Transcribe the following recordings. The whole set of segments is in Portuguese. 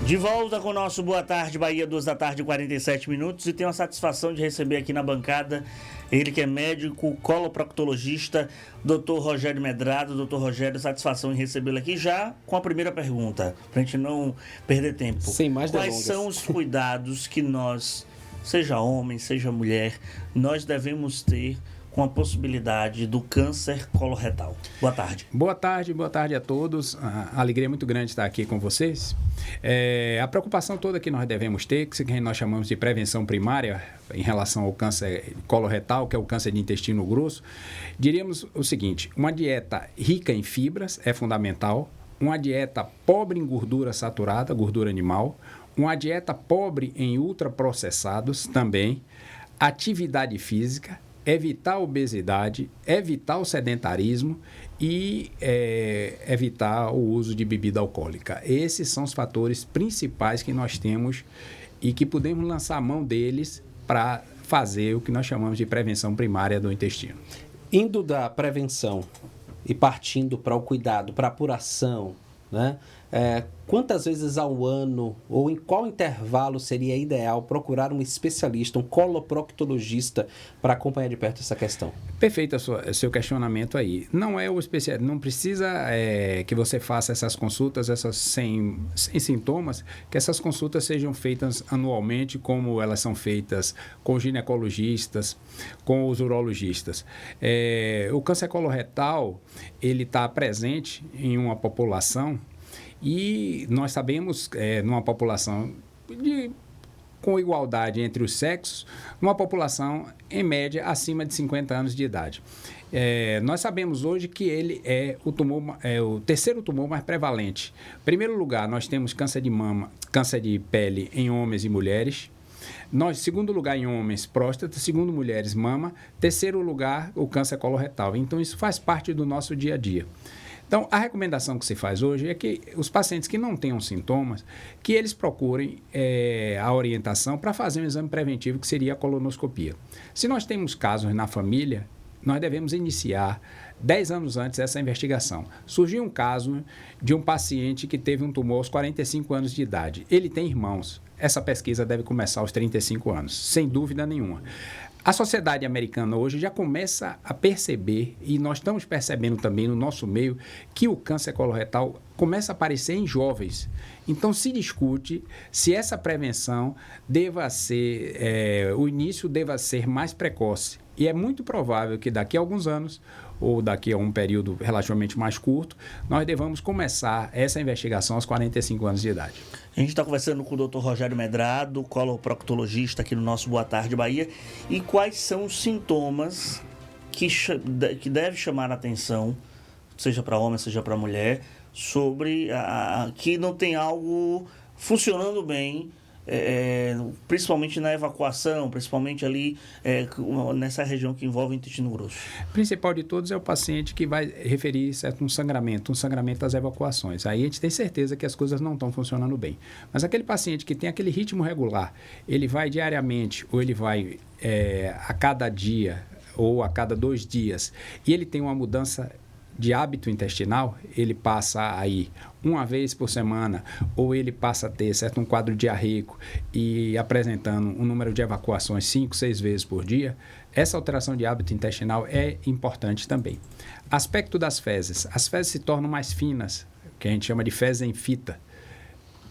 De volta com o nosso Boa Tarde Bahia, 2h47, e tenho a satisfação de receber aqui na bancada ele que é médico, coloproctologista, Dr. Rogério Medrado. Dr. Rogério, satisfação em recebê-lo aqui já com a primeira pergunta, para a gente não perder tempo. Sem mais delongas. Quais são os cuidados que nós, seja homem, seja mulher, nós devemos ter com a possibilidade do câncer coloretal? Boa tarde. Boa tarde a todos. A alegria é muito grande estar aqui com vocês. A preocupação toda que nós devemos ter, que nós chamamos de prevenção primária em relação ao câncer coloretal, que é o câncer de intestino grosso, diríamos o seguinte: uma dieta rica em fibras é fundamental, uma dieta pobre em gordura saturada, gordura animal, uma dieta pobre em ultraprocessados também, atividade física, evitar a obesidade, evitar o sedentarismo e evitar o uso de bebida alcoólica. Esses são os fatores principais que nós temos e que podemos lançar a mão deles para fazer o que nós chamamos de prevenção primária do intestino. Indo da prevenção e partindo para o cuidado, para a apuração, né? Quantas vezes ao ano ou em qual intervalo seria ideal procurar um especialista, um coloproctologista, para acompanhar de perto essa questão? Perfeito o seu questionamento aí. Não é o especialista, não precisa que você faça essas consultas sem sintomas, que essas consultas sejam feitas anualmente, como elas são feitas com ginecologistas, com os urologistas. O câncer coloretal, ele está presente em uma população. E nós sabemos, numa população com igualdade entre os sexos, numa população, em média, acima de 50 anos de idade. Nós sabemos hoje que ele é o terceiro tumor mais prevalente. Em primeiro lugar, nós temos câncer de mama, câncer de pele em homens e mulheres. Segundo lugar, em homens, próstata. Segundo, mulheres, mama. Terceiro lugar, o câncer coloretal. Então, isso faz parte do nosso dia a dia. Então, a recomendação que se faz hoje é que os pacientes que não tenham sintomas, que eles procurem a orientação para fazer um exame preventivo, que seria a colonoscopia. Se nós temos casos na família, nós devemos iniciar 10 anos antes essa investigação. Surgiu um caso de um paciente que teve um tumor aos 45 anos de idade. Ele tem irmãos. Essa pesquisa deve começar aos 35 anos, sem dúvida nenhuma. A sociedade americana hoje já começa a perceber, e nós estamos percebendo também no nosso meio, que o câncer coloretal começa a aparecer em jovens. Então, se discute se essa prevenção deva ser, o início deva ser mais precoce. E é muito provável que daqui a alguns anos, ou daqui a um período relativamente mais curto, nós devamos começar essa investigação aos 45 anos de idade. A gente está conversando com o Dr. Rogério Medrado, coloproctologista aqui no nosso Boa Tarde Bahia. E quais são os sintomas que deve chamar a atenção, seja para homem, seja para mulher, sobre que não tem algo funcionando bem, principalmente na evacuação, principalmente ali nessa região que envolve o intestino grosso? O principal de todos é o paciente que vai referir um sangramento das evacuações. Aí a gente tem certeza que as coisas não estão funcionando bem. Mas aquele paciente que tem aquele ritmo regular, ele vai diariamente ou ele vai a cada dia ou a cada 2 dias, e ele tem uma mudança de hábito intestinal, ele passa aí uma vez por semana, ou ele passa a ter um quadro diarreico e apresentando um número de evacuações 5, 6 vezes por dia, essa alteração de hábito intestinal é importante também. Aspecto das fezes. As fezes se tornam mais finas, que a gente chama de fezes em fita.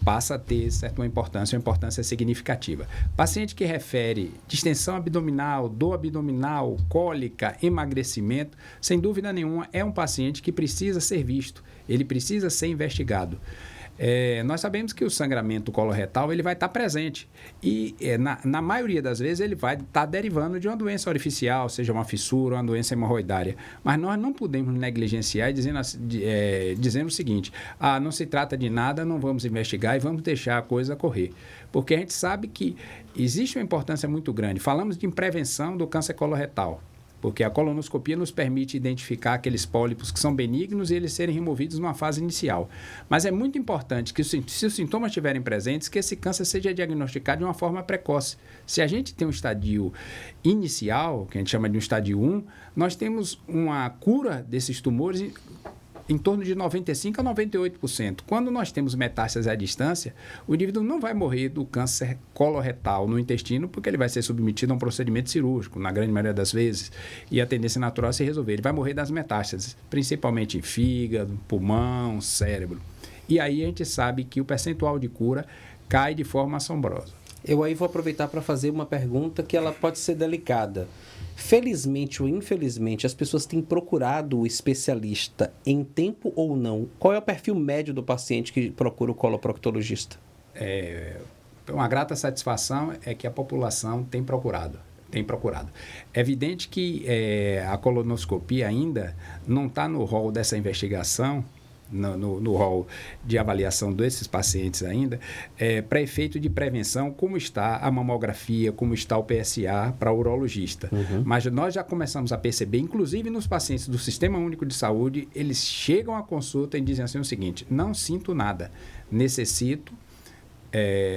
Passa a ter uma importância significativa. Paciente que refere distensão abdominal, dor abdominal, cólica, emagrecimento, sem dúvida nenhuma é um paciente que precisa ser visto, ele precisa ser investigado. Nós sabemos que o sangramento coloretal ele vai estar presente e na maioria das vezes ele vai estar derivando de uma doença orificial, seja uma fissura ou uma doença hemorroidária. Mas nós não podemos negligenciar dizendo o seguinte: não se trata de nada, não vamos investigar e vamos deixar a coisa correr. Porque a gente sabe que existe uma importância muito grande. Falamos de prevenção do câncer coloretal, porque a colonoscopia nos permite identificar aqueles pólipos que são benignos e eles serem removidos numa fase inicial. Mas é muito importante que, se os sintomas estiverem presentes, que esse câncer seja diagnosticado de uma forma precoce. Se a gente tem um estadio inicial, que a gente chama de um estadio 1, nós temos uma cura desses tumores em torno de 95% a 98%. Quando nós temos metástase à distância, o indivíduo não vai morrer do câncer coloretal no intestino, porque ele vai ser submetido a um procedimento cirúrgico, na grande maioria das vezes, e a tendência natural é se resolver. Ele vai morrer das metástases, principalmente em fígado, pulmão, cérebro. E aí a gente sabe que o percentual de cura cai de forma assombrosa. Eu aí vou aproveitar para fazer uma pergunta que ela pode ser delicada. Felizmente ou infelizmente, as pessoas têm procurado o especialista em tempo ou não? Qual é o perfil médio do paciente que procura o coloproctologista? Uma grata satisfação é que a população tem procurado. É evidente que a colonoscopia ainda não está no rol dessa investigação, no rol de avaliação desses pacientes ainda, para efeito de prevenção, como está a mamografia, como está o PSA para o urologista. Mas nós já começamos a perceber, inclusive nos pacientes do Sistema Único de Saúde, eles chegam à consulta e dizem assim o seguinte: não sinto nada, necessito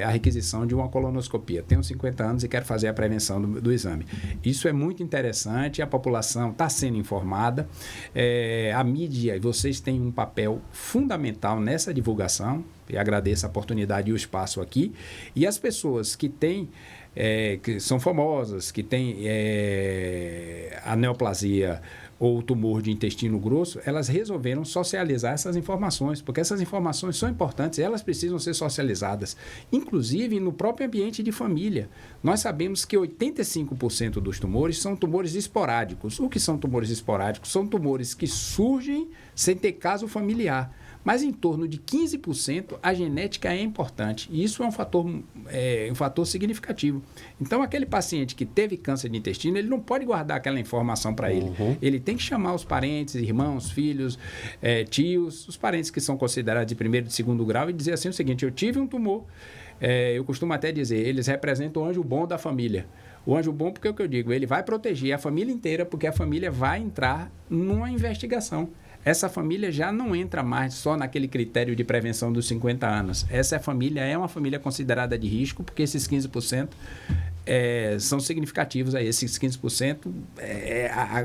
a requisição de uma colonoscopia. Tenho 50 anos e quero fazer a prevenção do exame. Isso é muito interessante, a população está sendo informada, a mídia, e vocês têm um papel fundamental nessa divulgação, e agradeço a oportunidade e o espaço aqui, e as pessoas que têm, que são famosas, que têm a neoplasia ou tumor de intestino grosso, elas resolveram socializar essas informações, porque essas informações são importantes, elas precisam ser socializadas, inclusive no próprio ambiente de família. Nós sabemos que 85% dos tumores são tumores esporádicos. O que são tumores esporádicos? São tumores que surgem sem ter caso familiar. Mas em torno de 15% a genética é importante. E isso é um fator significativo. Então, aquele paciente que teve câncer de intestino, ele não pode guardar aquela informação para ele. Ele tem que chamar os parentes, irmãos, filhos, tios, os parentes que são considerados de primeiro e de segundo grau e dizer assim o seguinte: eu tive um tumor. Eu costumo até dizer, eles representam o anjo bom da família. O anjo bom, porque é o que eu digo, ele vai proteger a família inteira, porque a família vai entrar numa investigação. Essa família já não entra mais só naquele critério de prevenção dos 50 anos. Essa família é uma família considerada de risco, porque esses 15% são significativos. Esses 15%,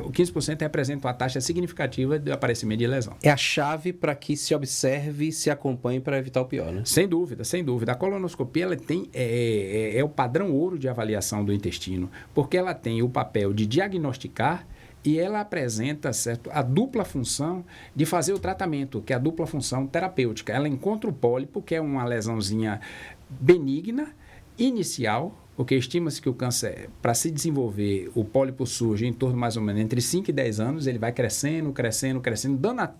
o 15% representa uma taxa significativa de aparecimento de lesão. É a chave para que se observe e se acompanhe para evitar o pior, né? Sem dúvida, sem dúvida. A colonoscopia ela tem, é o padrão ouro de avaliação do intestino, porque ela tem o papel de diagnosticar e ela apresenta, certo, a dupla função de fazer o tratamento, que é a dupla função terapêutica. Ela encontra o pólipo, que é uma lesãozinha benigna, inicial, porque estima-se que o câncer, para se desenvolver, o pólipo surge em torno mais ou menos entre 5 e 10 anos, ele vai crescendo,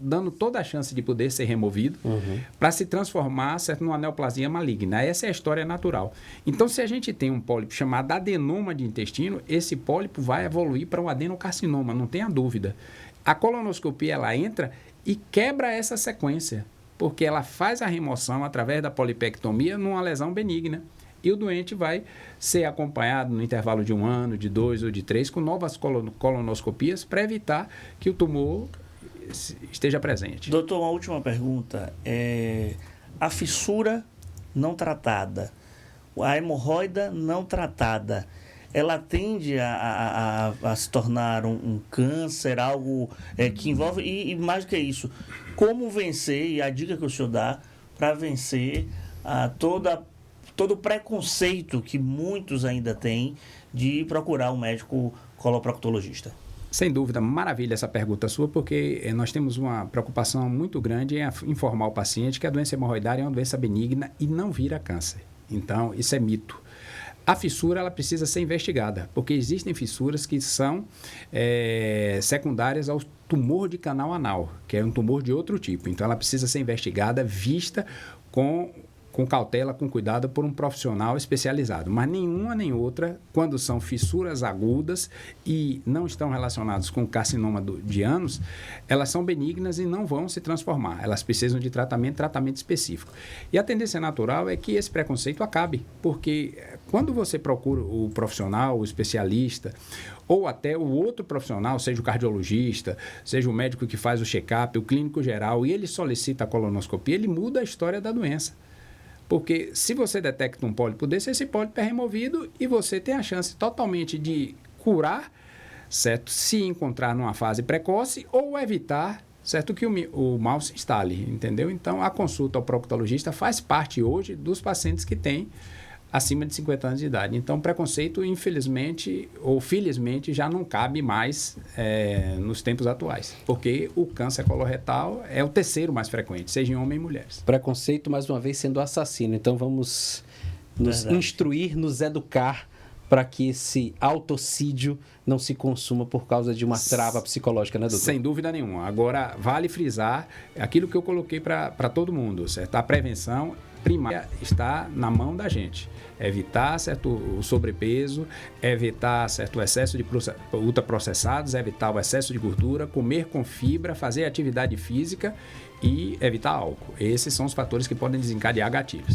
dando toda a chance de poder ser removido, para se transformar, certo, numa neoplasia maligna. Essa é a história natural. Então, se a gente tem um pólipo chamado adenoma de intestino, esse pólipo vai evoluir para um adenocarcinoma, não tenha dúvida. A colonoscopia, ela entra e quebra essa sequência, porque ela faz a remoção através da polipectomia numa lesão benigna. E o doente vai ser acompanhado no intervalo de 1 ano, de 2 ou de 3, com novas colonoscopias para evitar que o tumor esteja presente. Doutor, uma última pergunta. A fissura não tratada, a hemorroida não tratada, ela tende a se tornar um câncer, algo que envolve... E mais do que isso, como vencer, e a dica que o senhor dá para vencer todo o preconceito que muitos ainda têm de procurar um médico coloproctologista? Sem dúvida, maravilha essa pergunta sua, porque nós temos uma preocupação muito grande em informar o paciente que a doença hemorroidária é uma doença benigna e não vira câncer. Então, isso é mito. A fissura ela precisa ser investigada, porque existem fissuras que são secundárias ao tumor de canal anal, que é um tumor de outro tipo. Então, ela precisa ser investigada, vista com cautela, com cuidado por um profissional especializado. Mas nenhuma nem outra, quando são fissuras agudas e não estão relacionadas com carcinoma de ânus, elas são benignas e não vão se transformar. Elas precisam de tratamento específico. E a tendência natural é que esse preconceito acabe, porque quando você procura o profissional, o especialista, ou até o outro profissional, seja o cardiologista, seja o médico que faz o check-up, o clínico geral, e ele solicita a colonoscopia, ele muda a história da doença. Porque se você detecta um pólipo desse, esse pólipo é removido e você tem a chance totalmente de curar, certo? Se encontrar numa fase precoce ou evitar, certo que o mal se instale, entendeu? Então, a consulta ao proctologista faz parte hoje dos pacientes que têm acima de 50 anos de idade. Então, preconceito, infelizmente ou felizmente, já não cabe mais nos tempos atuais, porque o câncer coloretal é o terceiro mais frequente, seja em homens e mulheres. Preconceito, mais uma vez, sendo assassino. Então, vamos nos instruir, nos educar para que esse autocídio não se consuma por causa de uma trava psicológica, né, doutor? Sem dúvida nenhuma. Agora, vale frisar aquilo que eu coloquei para todo mundo, certo? A prevenção primária está na mão da gente. Evitar, certo, o sobrepeso, evitar, certo, o excesso de ultraprocessados, evitar o excesso de gordura, comer com fibra, fazer atividade física e evitar álcool. Esses são os fatores que podem desencadear gatilhos.